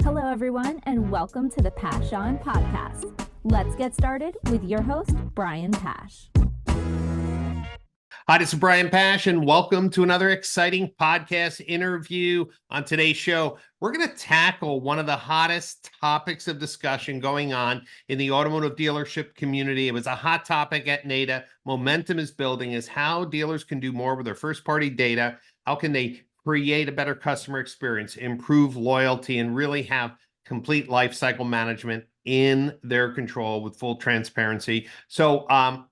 Hello, everyone, and welcome to the Pash On podcast. Let's get started with your host, Brian Pash. Hi, this is Brian Pash, and welcome to another exciting podcast interview. On today's show, we're going to tackle one of the hottest topics of discussion going on in the automotive dealership community. It was a hot topic at NADA. Momentum is building is how dealers can do more with their first-party data. How can they create a better customer experience, improve loyalty, and really have complete lifecycle management in their control with full transparency. So, I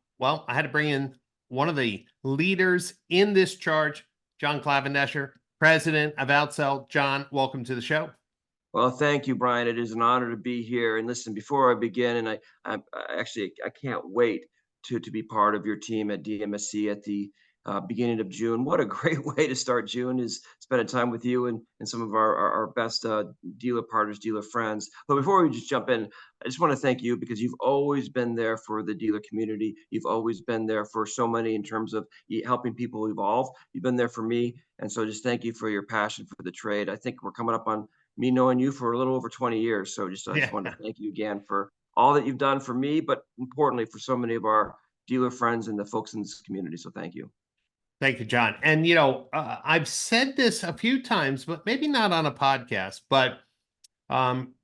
had to bring in one of the leaders in this charge, John Clavadetscher, president of Outsell. John, welcome to the show. Well, thank you, Brian. It is an honor to be here. And listen, before I begin, and I can't wait to be part of your team at DMSC at the beginning of June. What a great way to start June is spending time with you and some of our best dealer partners, dealer friends. But before we just jump in, I just want to thank you because you've always been there for the dealer community. You've always been there for so many in terms of helping people evolve. You've been there for me. And so just thank you for your passion for the trade. I think we're coming up on me knowing you for a little over 20 years. So I just want to thank you again for all that you've done for me, but importantly for so many of our dealer friends and the folks in this community. So thank you. Thank you, John. And, I've said this a few times, but maybe not on a podcast, but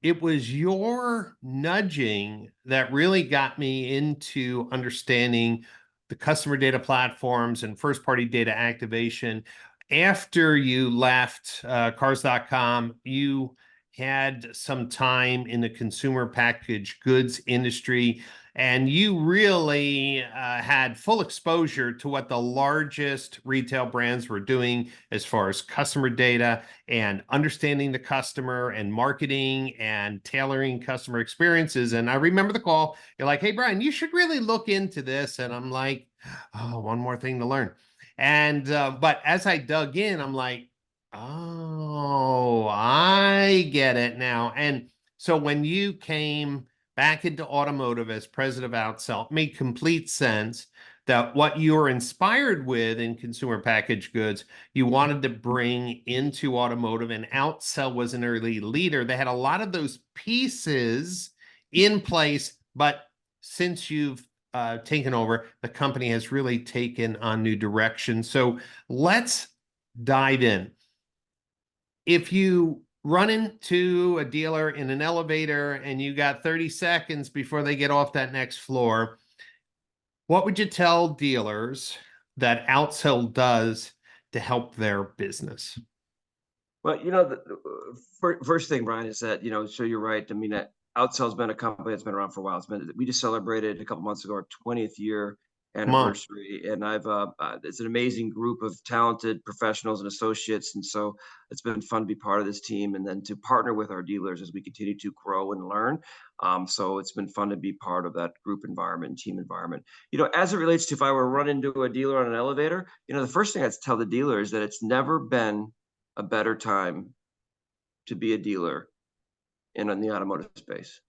it was your nudging that really got me into understanding the customer data platforms and first-party data activation. After you left Cars.com, you had some time in the consumer packaged goods industry, and you really had full exposure to what the largest retail brands were doing as far as customer data and understanding the customer and marketing and tailoring customer experiences. And I remember the call. You're like, hey, Brian, you should really look into this. And I'm like, oh, one more thing to learn. And but as I dug in, I'm like, oh, I get it now. And so when you came back into automotive as president of Outsell, it made complete sense that what you were inspired with in consumer packaged goods, you wanted to bring into automotive, and Outsell was an early leader. They had a lot of those pieces in place, but since you've taken over, the company has really taken on new direction. So let's dive in. If you run into a dealer in an elevator and you got 30 seconds before they get off that next floor, what would you tell dealers that Outsell does to help their business? Well, the first thing, Brian, is that, so you're right. I mean, Outsell's been a company that's been around for a while. We just celebrated a couple months ago our 20th year anniversary, and it's an amazing group of talented professionals and associates, and so it's been fun to be part of this team and then to partner with our dealers as we continue to grow and learn. So it's been fun to be part of that group environment and team environment. As it relates to if I were to run into a dealer on an elevator, the first thing I'd tell the dealer is that it's never been a better time to be a dealer in the automotive space.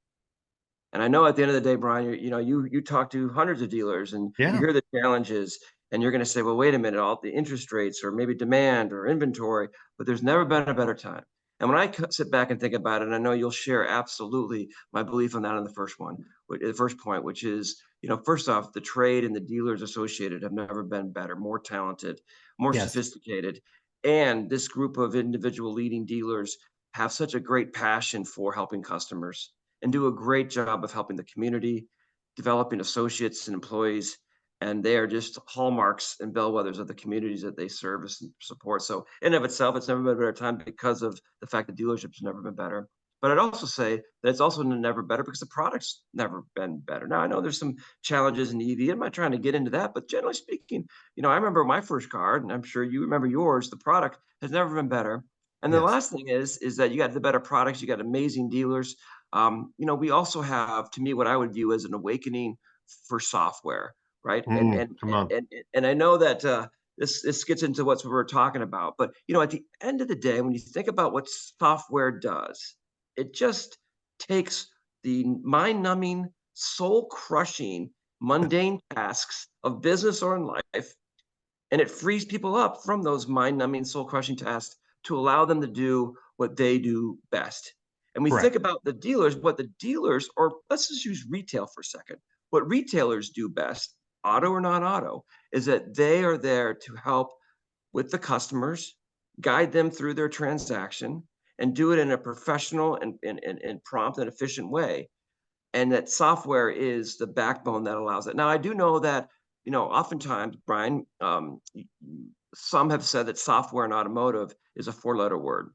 And I know at the end of the day, Brian, you talk to hundreds of dealers and you hear the challenges, and you're going to say, well, wait a minute, all the interest rates or maybe demand or inventory, but there's never been a better time. And when I sit back and think about it, and I know you'll share absolutely my belief on that on the first point, which is, first off, the trade and the dealers associated have never been better, more talented, more sophisticated. And this group of individual leading dealers have such a great passion for helping customers and do a great job of helping the community, developing associates and employees. And they are just hallmarks and bellwethers of the communities that they service and support. So in and of itself, it's never been a better time because of the fact that dealerships have never been better. But I'd also say that it's also never better because the product's never been better. Now, I know there's some challenges in EV. I'm not trying to get into that, but generally speaking, I remember my first car, and I'm sure you remember yours. The product has never been better. And the last thing is that you got the better products, you got amazing dealers. We also have, to me, what I would view as an awakening for software, right? And I know that this gets into what we're talking about, but at the end of the day, when you think about what software does, it just takes the mind-numbing, soul-crushing, mundane tasks of business or in life, and it frees people up from those mind-numbing, soul-crushing tasks to allow them to do what they do best. And we think Correct. about the dealers, what the dealers, or let's just use retail for a second. What retailers do best, auto or non-auto, is that they are there to help with the customers, guide them through their transaction, and do it in a professional and prompt and efficient way. And that software is the backbone that allows it. Now, I do know that, oftentimes, Brian, some have said that software in automotive is a four-letter word.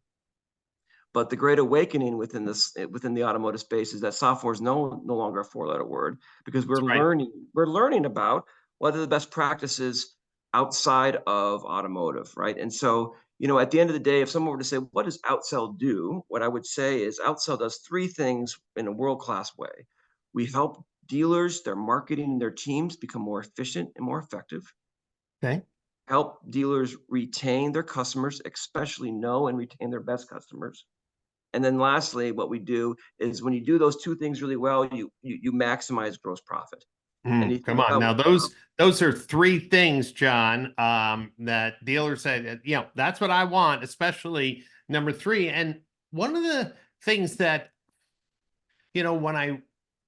But the great awakening within the automotive space is that software is no longer a four-letter word, because That's right. we're learning about what are the best practices outside of automotive, right? And so, at the end of the day, if someone were to say, what does Outsell do? What I would say is Outsell does three things in a world-class way. We help dealers, their marketing, and their teams become more efficient and more effective. Okay. Help dealers retain their customers, especially know and retain their best customers. And then lastly, what we do is when you do those two things really well, you maximize gross profit. And you Come think on. about Now, those are three things, John, that dealers say, that's what I want, especially number three. And one of the things that, when I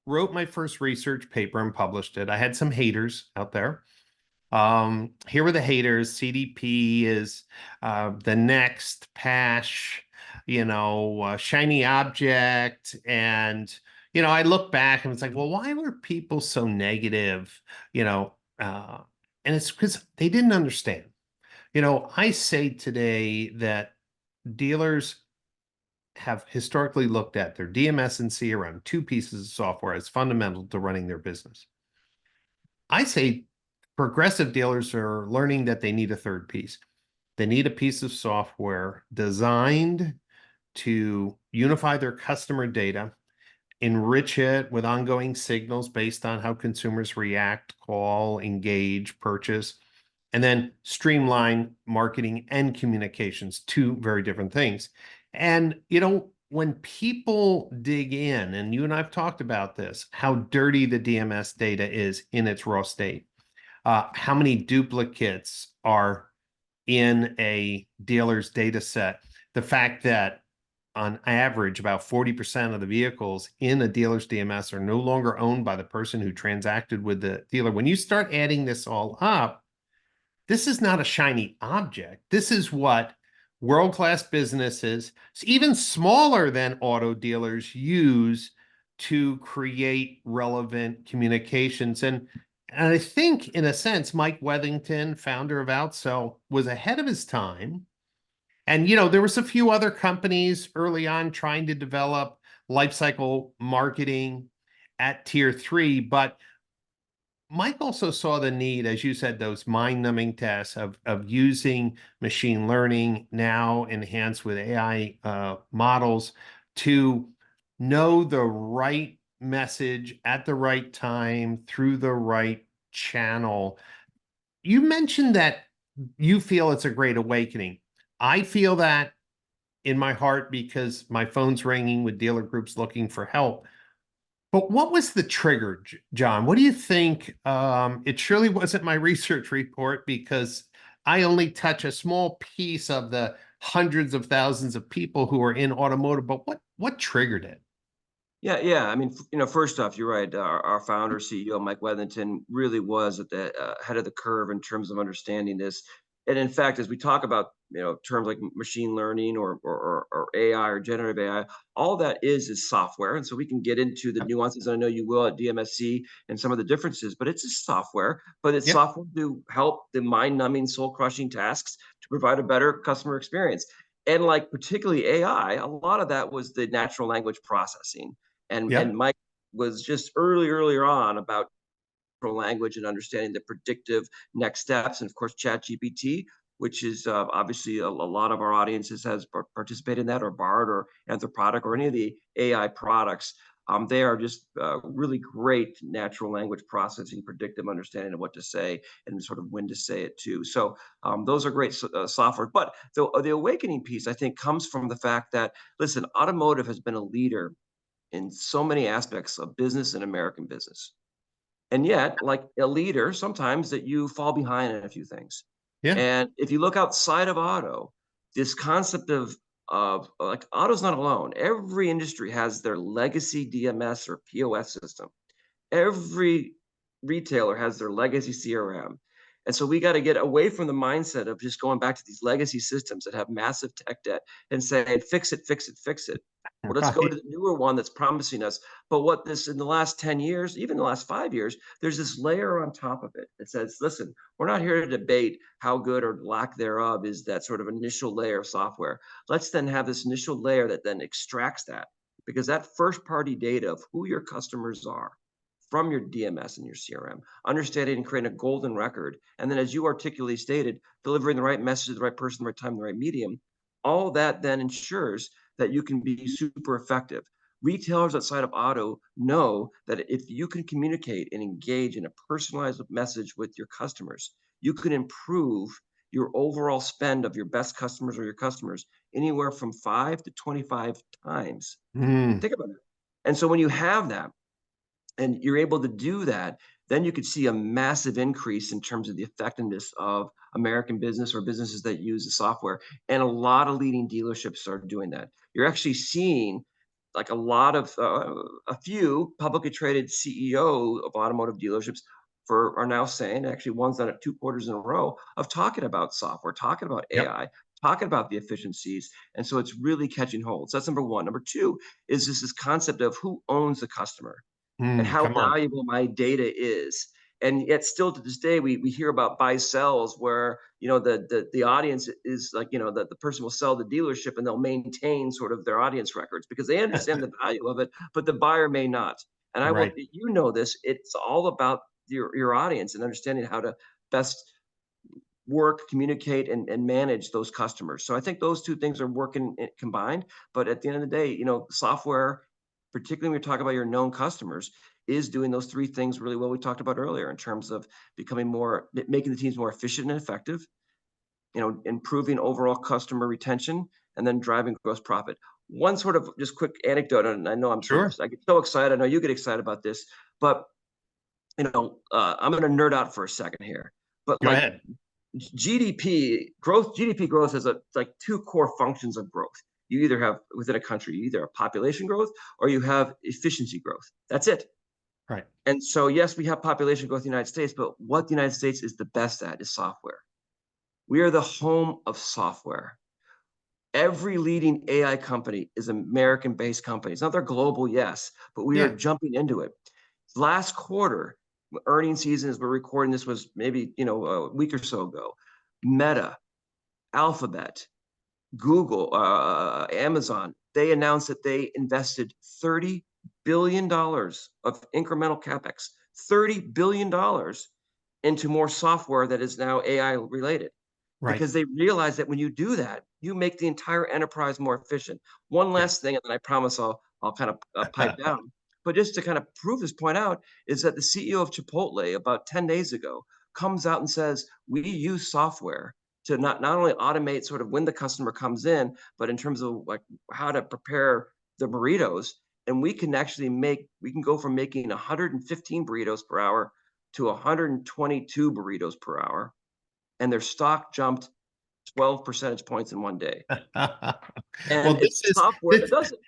wrote my first research paper and published it, I had some haters out there. Here were the haters. CDP is the next PASH, shiny object. And, I look back and it's like, well, why were people so negative? And it's because they didn't understand. I say today that dealers have historically looked at their DMS and CRM, two pieces of software, as fundamental to running their business. I say progressive dealers are learning that they need a third piece. They need a piece of software designed to unify their customer data, enrich it with ongoing signals based on how consumers react, call, engage, purchase, and then streamline marketing and communications, two very different things. And, when people dig in, and you and I've talked about this, how dirty the DMS data is in its raw state, how many duplicates are in a dealer's data set, the fact that on average, about 40% of the vehicles in a dealer's DMS are no longer owned by the person who transacted with the dealer. When you start adding this all up, this is not a shiny object. This is what world-class businesses, even smaller than auto dealers, use to create relevant communications. And I think, in a sense, Mike Wethington, founder of Outsell, was ahead of his time. And, there was a few other companies early on trying to develop lifecycle marketing at tier 3, but Mike also saw the need, as you said, those mind-numbing tests of using machine learning, now enhanced with AI models, to know the right message at the right time through the right channel. You mentioned that you feel it's a great awakening. I feel that in my heart because my phone's ringing with dealer groups looking for help. But what was the trigger, John? What do you think? It surely wasn't my research report, because I only touch a small piece of the hundreds of thousands of people who are in automotive. But what triggered it? Yeah. I mean, first off, you're right. Our founder, CEO, Mike Wethington, really was at the head of the curve in terms of understanding this. And in fact, as we talk about, terms like machine learning or AI or generative AI, all that is software. And so we can get into the nuances. I know you will at DMSC and some of the differences, but it's a software, but it's Yep. software to help the mind-numbing, soul-crushing tasks to provide a better customer experience. And like particularly AI, a lot of that was the natural language processing. And Yep. Mike was just earlier on about natural language and understanding the predictive next steps. And of course, ChatGPT, which is obviously a lot of our audiences has participated in that, or Bard or Anthropic or any of the AI products. They are just really great natural language processing, predictive understanding of what to say and sort of when to say it too. So those are great software. But the awakening piece, I think, comes from the fact that, listen, automotive has been a leader in so many aspects of business and American business. And yet, like a leader, sometimes that you fall behind in a few things. Yeah. And if you look outside of auto, this concept of of like auto's not alone. Every industry has their legacy DMS or POS system. Every retailer has their legacy CRM. And so we got to get away from the mindset of just going back to these legacy systems that have massive tech debt and saying, fix it, fix it, fix it. Well, let's go to Right. the newer one that's promising us. But what this in the last 10 years, even the last 5 years, there's this layer on top of it that says, listen, we're not here to debate how good or lack thereof is that sort of initial layer of software. Let's then have this initial layer that then extracts that, because that first party data of who your customers are from your DMS and your CRM, understanding and creating a golden record. And then, as you articulately stated, delivering the right message to the right person, the right time, the right medium. All that then ensures that you can be super effective. Retailers outside of auto know that if you can communicate and engage in a personalized message with your customers, you can improve your overall spend of your best customers or your customers anywhere from 5 to 25 times. Mm, Think about it. And so when you have that, and you're able to do that, then you could see a massive increase in terms of the effectiveness of American business or businesses that use the software. And a lot of leading dealerships are doing that. You're actually seeing like a few publicly traded CEO of automotive dealerships are now saying, actually one's done it 2 quarters in a row of talking about software, talking about yep. AI, talking about the efficiencies. And so it's really catching hold. So that's number one. Number two is this concept of who owns the customer and how Come on. valuable my data is. And yet still to this day, we hear about buy sells where, the audience is like, the person will sell the dealership and they'll maintain sort of their audience records because they understand the value of it, but the buyer may not. And Right. this, it's all about your audience and understanding how to best work, communicate, and manage those customers. So I think those two things are working combined. But at the end of the day, software, particularly when we talk about your known customers, is doing those three things really well. We talked about earlier in terms of making the teams more efficient and effective, improving overall customer retention, and then driving gross profit. One sort of just quick anecdote, and I know Sure. I get so excited. I know you get excited about this, but I'm going to nerd out for a second here. But Go like ahead. GDP growth has like two core functions of growth. You either have within a country, you either have population growth or you have efficiency growth. That's it. Right. And so, yes, we have population growth in the United States, but what the United States is the best at is software. We are the home of software. Every leading AI company is American-based company. It's not they're global, yes, but we are Yeah. jumping into it. Last quarter, earnings season as we're recording this was maybe a week or so ago. Meta, Alphabet, Google, Amazon, they announced that they invested $30 billion of incremental capex, $30 billion into more software that is now AI related, Right. because they realize that when you do that, you make the entire enterprise more efficient. One last Yes. thing, and then I promise I'll kind of pipe down. But just to kind of prove this point out, is that the CEO of Chipotle about 10 days ago comes out and says, we use software to not only automate sort of when the customer comes in, but in terms of like how to prepare the burritos. And we can go from making 115 burritos per hour to 122 burritos per hour. And their stock jumped 12 percentage points in one day. Well, And it's software that this, does it.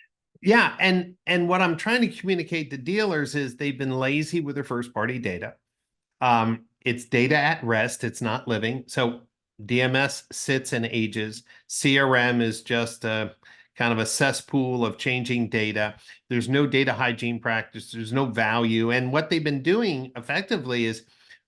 yeah, and what I'm trying to communicate to dealers is they've been lazy with their first party data. It's data at rest, it's not living. So DMS sits and ages. CRM is just a kind of a cesspool of changing data. There's no data hygiene practice, there's no value. And what they've been doing effectively is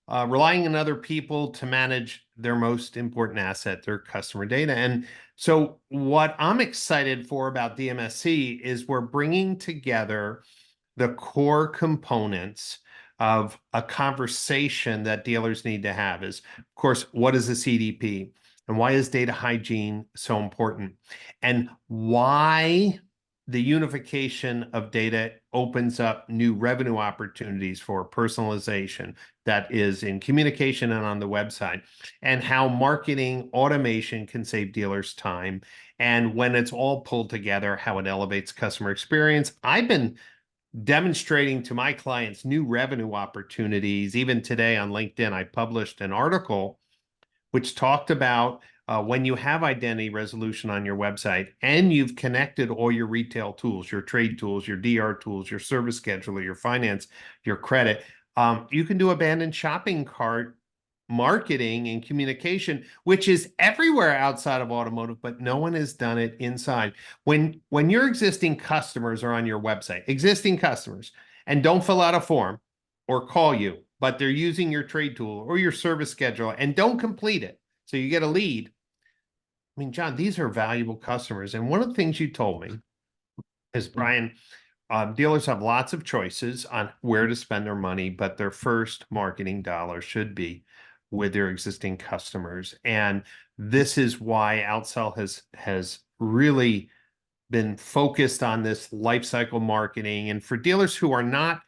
relying on other people to manage their most important asset, their customer data. And so what I'm excited for about DMSC is we're bringing together the core components of a conversation that dealers need to have is, of course, what is the CDP and why is data hygiene so important and why the unification of data opens up new revenue opportunities for personalization that is in communication and on the website, and how marketing automation can save dealers time. And when it's all pulled together, how it elevates customer experience. I've been demonstrating to my clients new revenue opportunities. Even today on LinkedIn, I published an article which talked about when you have identity resolution on your website and you've connected all your retail tools, your trade tools, your DR tools, your service scheduler, your finance, your credit, you can do abandoned shopping cart marketing and communication, which is everywhere outside of automotive, but no one has done it inside. When your existing customers are on your website, existing customers, and don't fill out a form or call you, but they're using your trade tool or your service schedule and don't complete it, so you get a lead. I mean, John, these are valuable customers. And one of the things you told me is, Brian, dealers have lots of choices on where to spend their money, but their first marketing dollar should be with their existing customers. And this is why Outsell has really been focused on this life cycle marketing. And for dealers who are not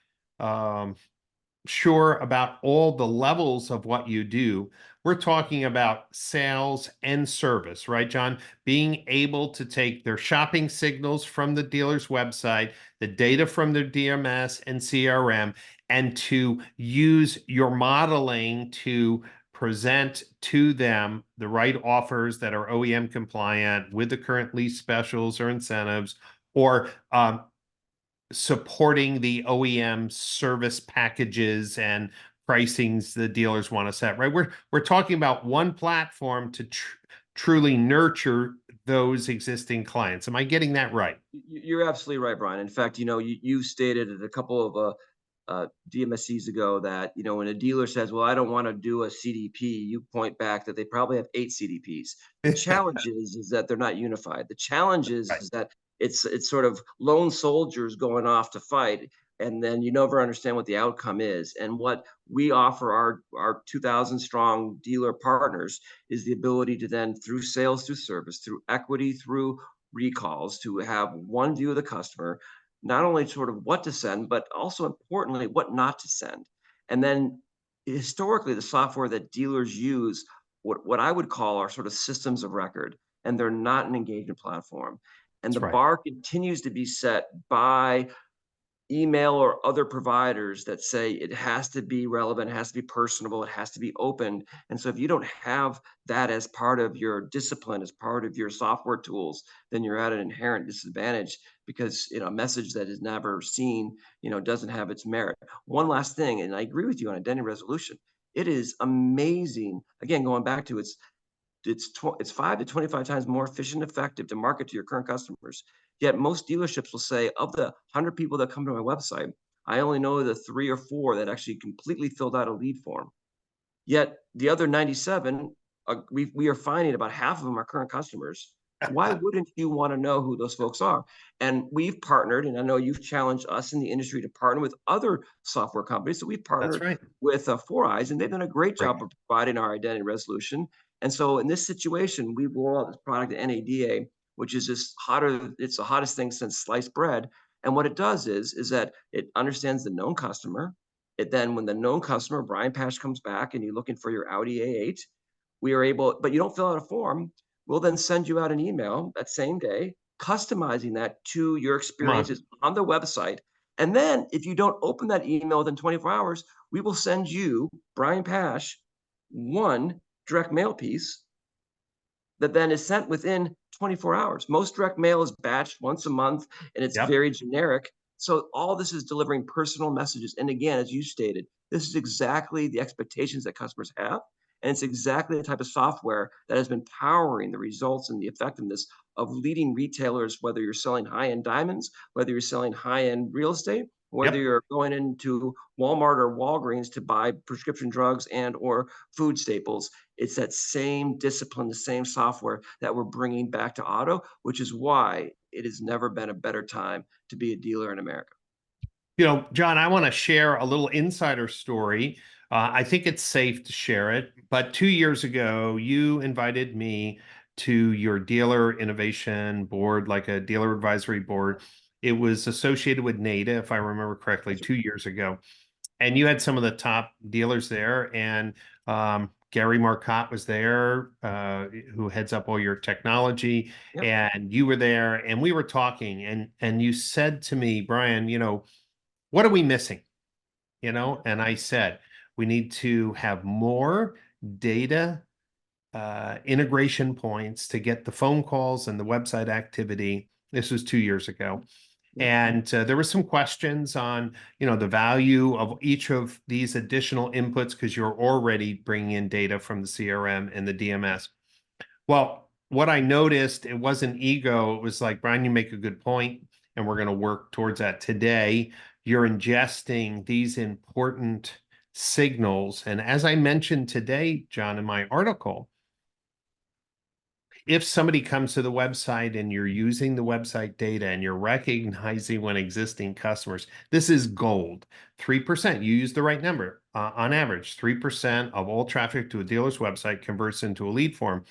sure about all the levels of what you do, we're talking about sales and service, right, John? Being able to take their shopping signals from the dealer's website, the data from their DMS and CRM, and to use your modeling to present to them the right offers that are OEM compliant with the current lease specials or incentives, or supporting the OEM service packages and pricings the dealers want to set, right? We're talking about one platform to truly nurture those existing clients. Am I getting that right? You're absolutely right, Brian. In fact, you stated it a couple of DMSCs ago that, when a dealer says, well, I don't want to do a CDP, you point back that they probably have 8 CDPs. The challenge is that they're not unified. The challenge Right. is that it's sort of lone soldiers going off to fight, and then you never understand what the outcome is. And what we offer our 2,000 strong dealer partners is the ability to then, through sales, through service, through equity, through recalls, to have one view of the customer, not only sort of what to send, but also importantly, what not to send. And then historically, the software that dealers use, what I would call are sort of systems of record, and they're not an engagement platform. And the That's right. bar continues to be set by email or other providers that say it has to be relevant, it has to be personable, it has to be open. And so if you don't have that as part of your discipline, as part of your software tools, then you're at an inherent disadvantage, because a message that is never seen, doesn't have its merit. One last thing, and I agree with you on identity resolution. It is amazing. Again, going back to it's 5 to 25 times more efficient and effective to market to your current customers. Yet most dealerships will say, of the 100 people that come to my website, I only know the 3 or 4 that actually completely filled out a lead form. Yet the other 97, we are finding about half of them are current customers. Why wouldn't you want to know who those folks are? And we've partnered, and I know you've challenged us in the industry to partner with other software companies. So we've That's partnered right. with Four Eyes, and they've done a great Right. job of providing our identity resolution. And so in this situation, we roll out this product at NADA, which is just hotter. It's the hottest thing since sliced bread. And what it does is that it understands the known customer. It then, when the known customer, Brian Pash, comes back and you're looking for your Audi A8, we are able, but you don't fill out a form, we'll then send you out an email that same day, customizing that to your Come on. experiences on the website. And then if you don't open that email within 24 hours, we will send you, Brian Pash, one direct mail piece that then is sent within 24 hours. Most direct mail is batched once a month, and it's Yep. very generic. So all this is delivering personal messages. And again, as you stated, this is exactly the expectations that customers have. And it's exactly the type of software that has been powering the results and the effectiveness of leading retailers, whether you're selling high-end diamonds, whether you're selling high-end real estate, whether Yep. you're going into Walmart or Walgreens to buy prescription drugs and or food staples. It's that same discipline, the same software that we're bringing back to auto, which is why it has never been a better time to be a dealer in America. John, I want to share a little insider story. I think it's safe to share it, but 2 years ago, you invited me to your dealer innovation board, like a dealer advisory board. It was associated with NADA, if I remember correctly, 2 years ago. And you had some of the top dealers there, and Gary Marcotte was there, who heads up all your technology, Yep. and you were there, and we were talking, and you said to me, Brian, what are we missing? And I said, we need to have more data integration points to get the phone calls and the website activity. This was 2 years ago. And there were some questions on, the value of each of these additional inputs because you're already bringing in data from the CRM and the DMS. Well, what I noticed, it wasn't ego. It was like, Brian, you make a good point, and we're going to work towards that today. You're ingesting these important signals. And as I mentioned today, John, in my article, if somebody comes to the website and you're using the website data and you're recognizing when existing customers, this is gold. 3%, you use the right number. On average, 3% of all traffic to a dealer's website converts into a lead form.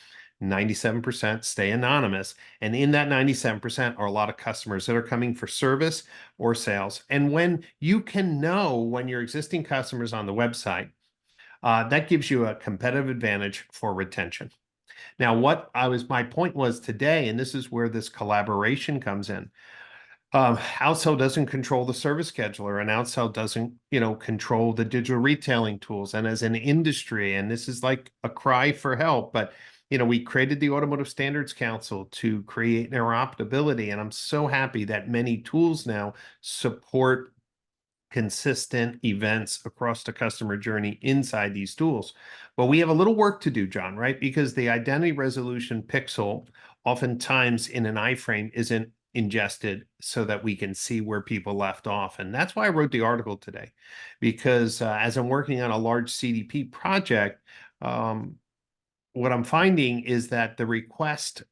97% stay anonymous. And in that 97% are a lot of customers that are coming for service or sales. And when you can know when your existing customers on the website, that gives you a competitive advantage for retention. Now, my point was today, and this is where this collaboration comes in. Outsell doesn't control the service scheduler, and Outsell doesn't, control the digital retailing tools. And as an industry, and this is like a cry for help, but we created the Automotive Standards Council to create interoperability, and I'm so happy that many tools now support consistent events across the customer journey inside these tools. But we have a little work to do, John, right? Because the identity resolution pixel oftentimes in an iframe isn't ingested so that we can see where people left off. And that's why I wrote the article today, because as I'm working on a large CDP project, what I'm finding is that the request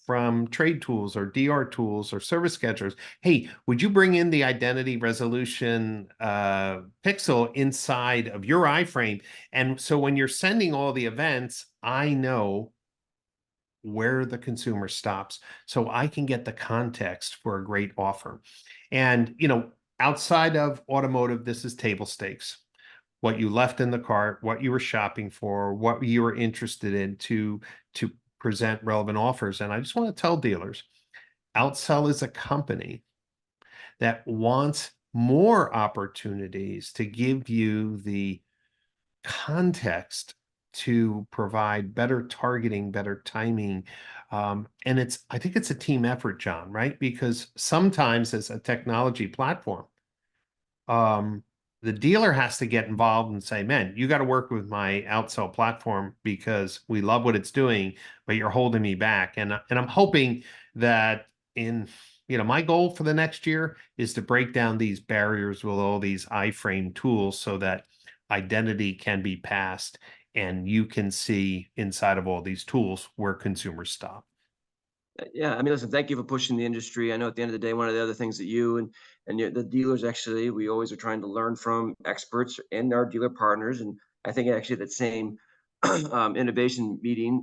from trade tools or DR tools or service schedulers, hey, would you bring in the identity resolution pixel inside of your iframe? And so when you're sending all the events, I know where the consumer stops so I can get the context for a great offer. And, outside of automotive, this is table stakes. What you left in the cart, what you were shopping for, what you were interested in to present relevant offers. And I just want to tell dealers, Outsell is a company that wants more opportunities to give you the context to provide better targeting, better timing. And I think it's a team effort, John, right? Because sometimes as a technology platform, the dealer has to get involved and say, man, you got to work with my Outsell platform because we love what it's doing, but you're holding me back. And I'm hoping that my goal for the next year is to break down these barriers with all these iframe tools so that identity can be passed and you can see inside of all these tools where consumers stop. Yeah, I mean, listen, thank you for pushing the industry. I know at the end of the day, one of the other things that you and the dealers actually, we always are trying to learn from experts and our dealer partners. And I think actually that same innovation meeting,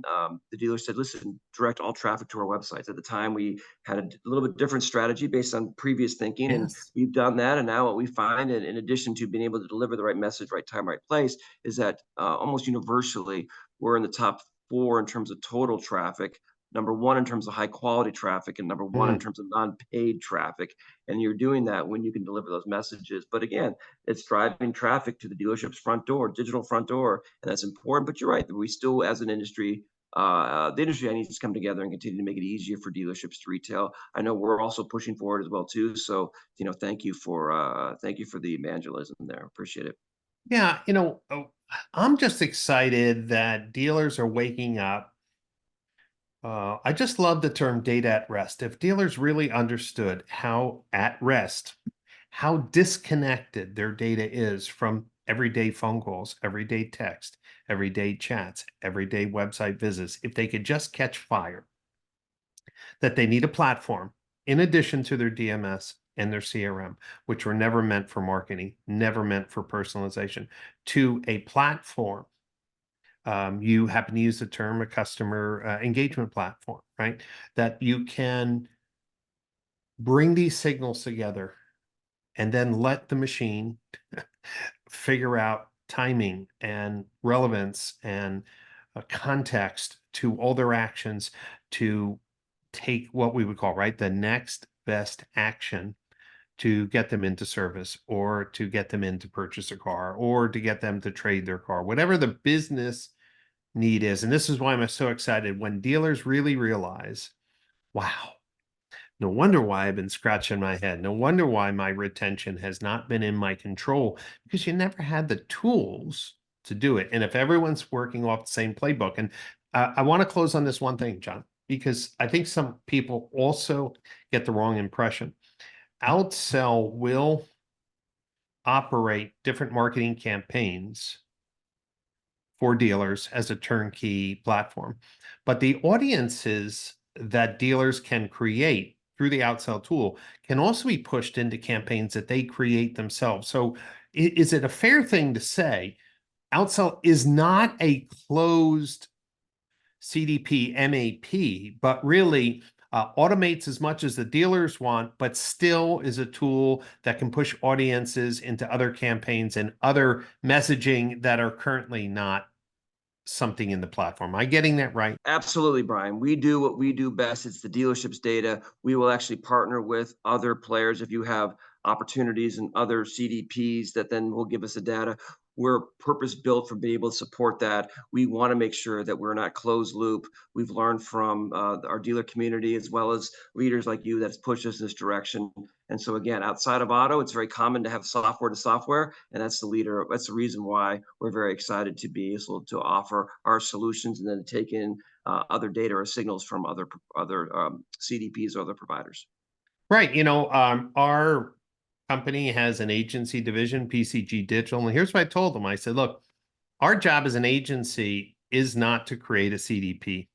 the dealer said, listen, direct all traffic to our websites. At the time, we had a little bit different strategy based on previous thinking, and Yes. we've done that. And now what we find, in addition to being able to deliver the right message, right time, right place, is that almost universally, we're in the top 4 in terms of total traffic, number 1 in terms of high quality traffic, and number 1 in terms of non-paid traffic. And you're doing that when you can deliver those messages. But again, it's driving traffic to the dealership's front door, digital front door, and that's important. But you're right, we still, as an industry, the industry needs to come together and continue to make it easier for dealerships to retail. I know we're also pushing forward as well too. So thank you for the evangelism there. Appreciate it. Yeah, I'm just excited that dealers are waking up. I just love the term data at rest. If dealers really understood how at rest, how disconnected their data is from everyday phone calls, everyday text, everyday chats, everyday website visits, if they could just catch fire, that they need a platform in addition to their DMS and their CRM, which were never meant for marketing, never meant for personalization, to a platform. You happen to use the term a customer engagement platform, right? That you can bring these signals together and then let the machine figure out timing and relevance and context to all their actions to take what we would call, right, the next best action to get them into service or to get them in to purchase a car or to get them to trade their car, whatever the business need is. And this is why I'm so excited when dealers really realize, wow, no wonder why I've been scratching my head. No wonder why my retention has not been in my control, because you never had the tools to do it. And if everyone's working off the same playbook, and I want to close on this one thing, John, because I think some people also get the wrong impression. Outsell will operate different marketing campaigns for dealers as a turnkey platform. But the audiences that dealers can create through the Outsell tool can also be pushed into campaigns that they create themselves. So is it a fair thing to say Outsell is not a closed CDP MAP, but really automates as much as the dealers want, but still is a tool that can push audiences into other campaigns and other messaging that are currently not something in the platform. Am I getting that right? Absolutely, Brian. We do what we do best. It's the dealership's data. We will actually partner with other players if you have opportunities and other CDPs that then will give us the data. We're purpose built for being able to support that. We want to make sure that we're not closed loop. We've learned from our dealer community as well as leaders like you that's pushed us this direction. And so again, outside of auto, it's very common to have software to software, and that's the reason why we're very excited to be able to offer our solutions and then take in other data or signals from other CDPs or other providers. Right. Our company has an agency division, PCG Digital. And here's what I told them. I said, look, our job as an agency is not to create a CDP.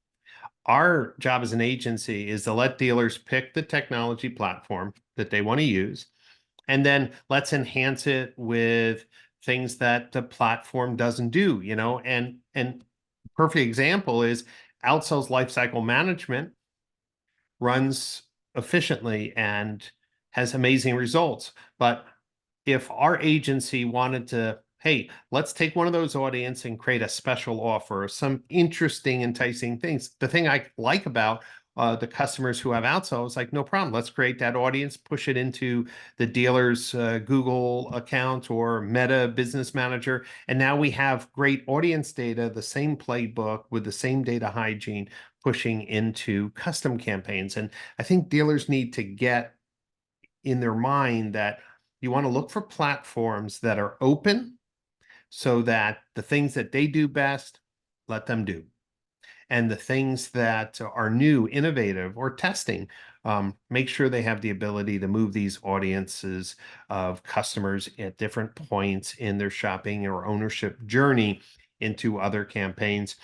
Our job as an agency is to let dealers pick the technology platform that they want to use, and then let's enhance it with things that the platform doesn't do, and perfect example is Outsell's lifecycle management runs efficiently and has amazing results. But if our agency wanted to, hey, let's take one of those audience and create a special offer, some interesting, enticing things. The thing I like about the customers who have Outsell is like, no problem. Let's create that audience, push it into the dealer's Google account or Meta Business Manager. And now we have great audience data, the same playbook with the same data hygiene, pushing into custom campaigns. And I think dealers need to get in their mind that you want to look for platforms that are open so that the things that they do best, let them do. And the things that are new, innovative, or testing, make sure they have the ability to move these audiences of customers at different points in their shopping or ownership journey into other campaigns.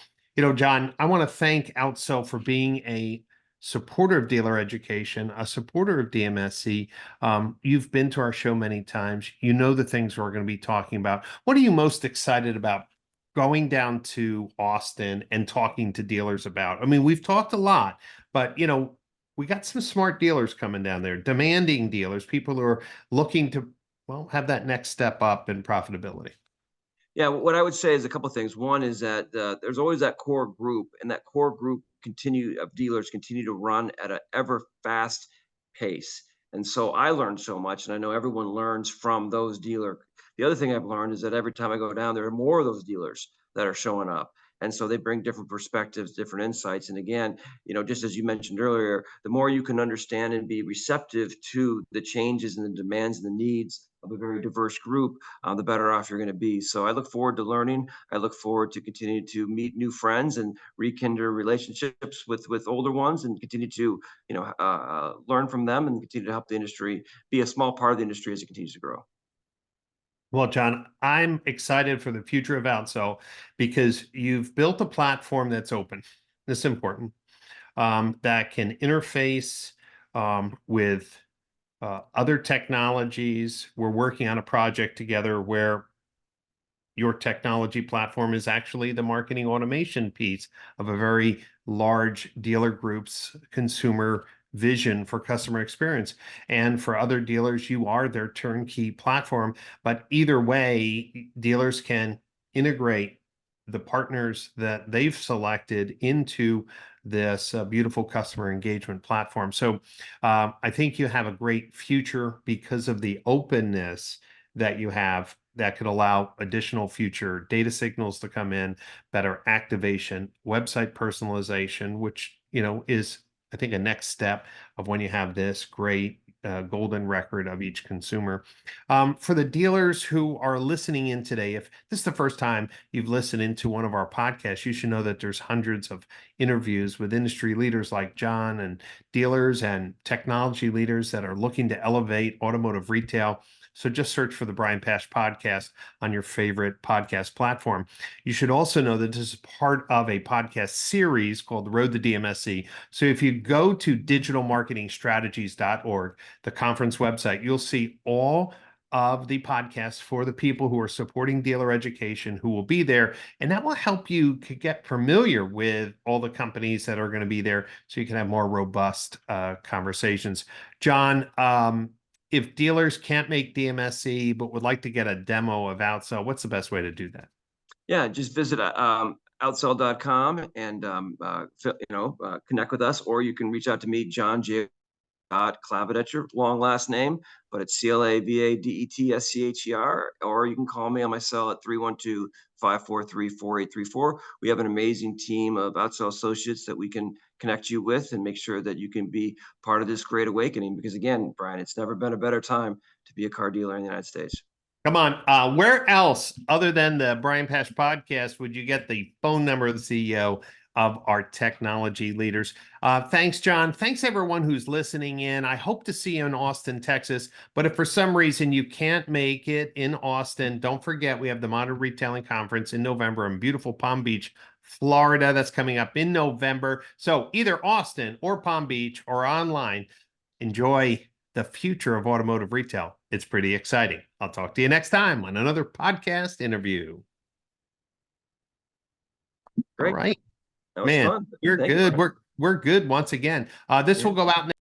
John, I want to thank Outsell for being a supporter of dealer education, a supporter of DMSC. You've been to our show many times. You know the things we're going to be talking about. What are you most excited about going down to Austin and talking to dealers about? I mean, we've talked a lot, but we got some smart dealers coming down there, demanding dealers, people who are looking to, well, have that next step up in profitability. Yeah, what I would say is a couple of things. One is that there's always that core group, and that core group of dealers continue to run at an ever fast pace. And so I learned so much, and I know everyone learns from those dealer. The other thing I've learned is that every time I go down, there are more of those dealers that are showing up. And so they bring different perspectives, different insights. And again, just as you mentioned earlier, the more you can understand and be receptive to the changes and the demands and the needs of a very diverse group, the better off you're going to be. So I look forward to learning. I look forward to continue to meet new friends and rekindle relationships with older ones, and continue to learn from them and continue to help the industry be a small part of the industry as it continues to grow. Well, John, I'm excited for the future of Outsell because you've built a platform that's open. This is important. That can interface with other technologies. We're working on a project together where your technology platform is actually the marketing automation piece of a very large dealer group's consumer vision for customer experience. And for other dealers, you are their turnkey platform. But either way, dealers can integrate the partners that they've selected into this beautiful customer engagement platform. So I think you have a great future because of the openness that you have that could allow additional future data signals to come in, better activation, website personalization, which, is, I think, a next step of when you have this great golden record of each consumer. For the dealers who are listening in today, if this is the first time you've listened into one of our podcasts, you should know that there's hundreds of interviews with industry leaders like John, and dealers and technology leaders that are looking to elevate automotive retail. So just search for the Brian Pash podcast on your favorite podcast platform. You should also know that this is part of a podcast series called The Road to DMSC. So if you go to digitalmarketingstrategies.org, the conference website, you'll see all of the podcasts for the people who are supporting dealer education who will be there. And that will help you to get familiar with all the companies that are going to be there so you can have more robust conversations. John, if dealers can't make DMSC but would like to get a demo of Outsell, what's the best way to do that? Yeah, just visit outsell.com and connect with us, or you can reach out to me, John J. Clavadetscher, long last name, but it's Clavadetscher, or you can call me on my cell at 312-543-4834. We have an amazing team of Outsell associates that we can connect you with and make sure that you can be part of this great awakening. Because again, Brian, it's never been a better time to be a car dealer in the United States. Come on. Where else, other than the Brian Pash podcast, would you get the phone number of the CEO of our technology leaders? Thanks, John. Thanks, everyone who's listening in. I hope to see you in Austin, Texas. But if for some reason you can't make it in Austin, don't forget we have the Modern Retailing Conference in November in beautiful Palm Beach, Florida. That's coming up in November. So either Austin or Palm Beach or online, enjoy the future of automotive retail. It's pretty exciting. I'll talk to you next time on another podcast interview. Great. All right. That was Man, fun. you're Thank good. You, we're good once again. This will go out